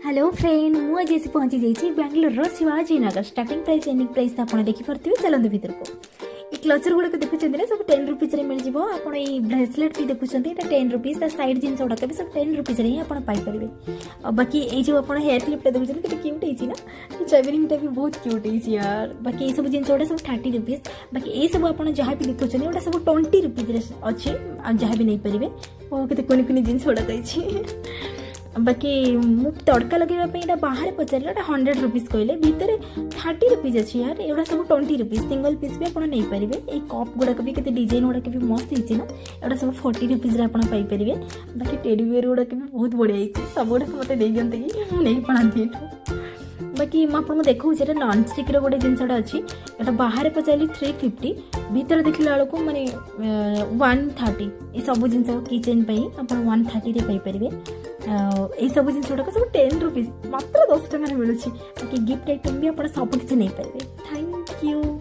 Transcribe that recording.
Hello friend मुझे पहुंची जाइए Bangalore Shivaji Nagar starting price ending price तो आप देखिपे चलते भितर को ये क्लचर गुड़ाक देखुं ना सब 10 रुपीज मिल जाव आप ब्रेसलेट भी देखुं 10 रुपीज सैड जिन गुड़ाक भी सब 10 रुपीज ही आप पाइपर बाकी ये जो आप हेयर क्लिप्टा देखुं के क्यूट है ना चेविंगटा भी बहुत क्यूट है यार बाकी ये सब जिन गुड़ा सब 30 रुपीज बाकी ये सब आप जहाँ भी देखुं गोटा सब 20 रुपीज अच्छे जहाँ भी नहीं पारे और कुनि कुनि जिन गुड़ाक बाकी मु तड़का लगे बाहर पचारे 100 रुपीज कहले भितर 30 रुपीज अच्छी यार एगुड़ा सब 20 रुपीज सिंगल पीस भी आपड़ नहीं पारे ये कप गुड़ाक भी केते डिजाइन गुड़ाक भी मस्त है ना एगुड़ा सब 40 रुपीज आप पाइपर बाकी टेडी बियर गुड़ाक भी बहुत बढ़िया है सब गुड़ाक मत दे दिंते कि नहीं पड़ाती बाकी मुझे देखा नॉन स्टिक गोटे जिनसा अच्छी यहाँ बाहर पचारि 350 भीतर देखला बेलू माने 130 ये सब जिन किचेन आप 130 पाइपर ये सब जिन गुड़ाक सब 10 रुपीज मात्र 10 टकर मिलूँ बाकी गिफ्ट आइटम भी आप सब किसी नहीं पारे। Thank you.